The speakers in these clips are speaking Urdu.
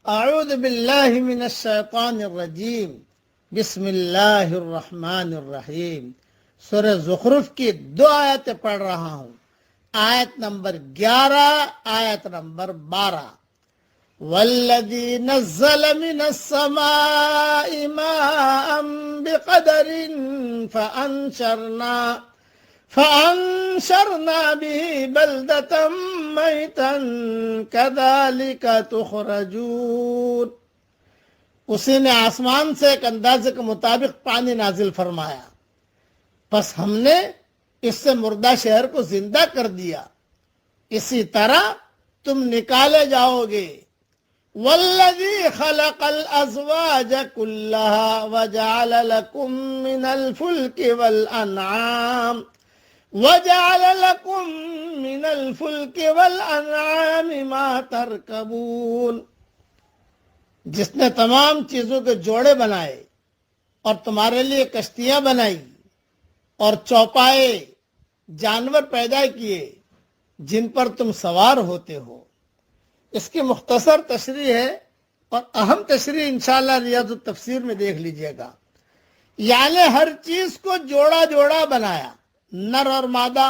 اعوذ باللہ من الشیطان الرجیم بسم اللہ الرحمن الرحیم۔ سورہ زخرف کی 2 آیتیں پڑھ رہا ہوں، آیت نمبر 11، آیت نمبر 12۔ والذی نزل من السماء ماء بقدر فأنشرنا به بلدة میتا كذلك تخرجون۔ اسی نے آسمان سے ایک اندازے کے مطابق پانی نازل فرمایا، پس ہم نے اس سے مردہ شہر کو زندہ کر دیا، اسی طرح تم نکالے جاؤ گے۔ والذی خلق الازواج كلها وجعل لكم من الفلك والانعام ما ترکبون۔ جس نے تمام چیزوں کے جوڑے بنائے اور تمہارے لیے کشتیاں بنائی اور چوپائے جانور پیدا کیے جن پر تم سوار ہوتے ہو۔ اس کی مختصر تشریح ہے اور اہم تشریح انشاءاللہ ریاض التفسیر میں دیکھ لیجئے گا۔ یعنی ہر چیز کو جوڑا جوڑا بنایا، نر اور مادہ،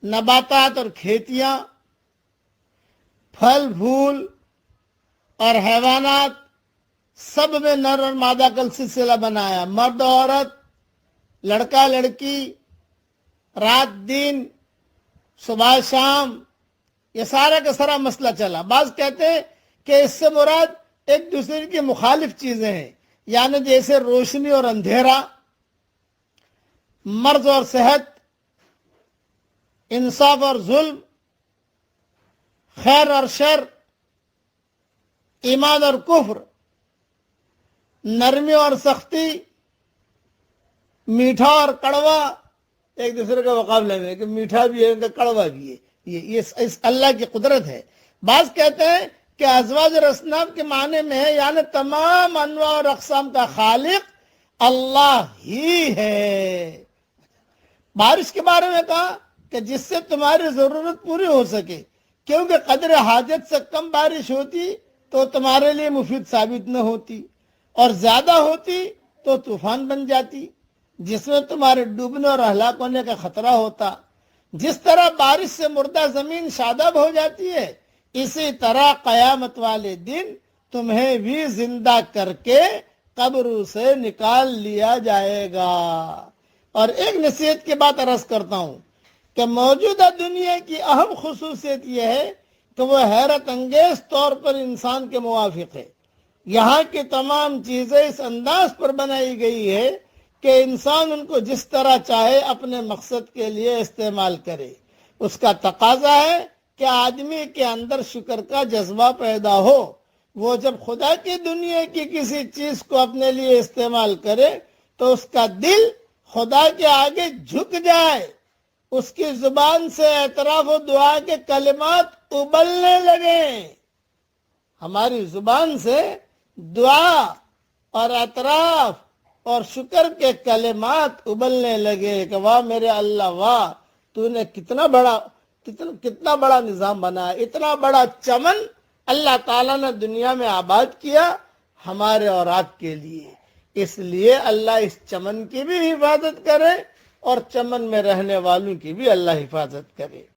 نباتات اور کھیتیاں، پھل پھول اور حیوانات، سب میں نر اور مادہ کا سلسلہ بنایا، مرد عورت، لڑکا لڑکی، رات دن، صبح شام، یہ سارا کا سارا مسئلہ چلا۔ بعض کہتے ہیں کہ اس سے مراد ایک دوسرے کی مخالف چیزیں ہیں، یعنی جیسے روشنی اور اندھیرا، مرض اور صحت، انصاف اور ظلم، خیر اور شر، ایمان اور کفر، نرمی اور سختی، میٹھا اور کڑوا، ایک دوسرے کے مقابلے میں کہ میٹھا بھی ہے کڑوا بھی ہے۔ یہ اس اللہ کی قدرت ہے۔ بعض کہتے ہیں کہ ازواج اور اصناف کے معنی میں ہے، یعنی تمام انواع اور اقسام کا خالق اللہ ہی ہے۔ بارش کے بارے میں کہا کہ جس سے تمہاری ضرورت پوری ہو سکے، کیونکہ قدر حاجت سے کم بارش ہوتی تو تمہارے لیے مفید ثابت نہ ہوتی، اور زیادہ ہوتی تو طوفان بن جاتی جس میں تمہارے ڈوبنے اور ہلاک ہونے کا خطرہ ہوتا۔ جس طرح بارش سے مردہ زمین شاداب ہو جاتی ہے، اسی طرح قیامت والے دن تمہیں بھی زندہ کر کے قبروں سے نکال لیا جائے گا۔ اور ایک نصیحت کی بات عرض کرتا ہوں کہ موجودہ دنیا کی اہم خصوصیت یہ ہے کہ وہ حیرت انگیز طور پر انسان کے موافق ہے۔ یہاں کی تمام چیزیں اس انداز پر بنائی گئی ہے کہ انسان ان کو جس طرح چاہے اپنے مقصد کے لیے استعمال کرے۔ اس کا تقاضا ہے کہ آدمی کے اندر شکر کا جذبہ پیدا ہو۔ وہ جب خدا کی دنیا کی کسی چیز کو اپنے لیے استعمال کرے تو اس کا دل خدا کے آگے جھک جائے، اس کی زبان سے اعتراف و دعا کے کلمات ابلنے لگیں۔ ہماری زبان سے دعا اور اعتراف اور شکر کے کلمات ابلنے لگے کہ واہ میرے اللہ، واہ تو نے کتنا بڑا نظام بنایا، اتنا بڑا چمن اللہ تعالیٰ نے دنیا میں آباد کیا ہمارے اور آپ کے لیے۔ اس لیے اللہ اس چمن کی بھی حفاظت کرے اور چمن میں رہنے والوں کی بھی اللہ حفاظت کرے۔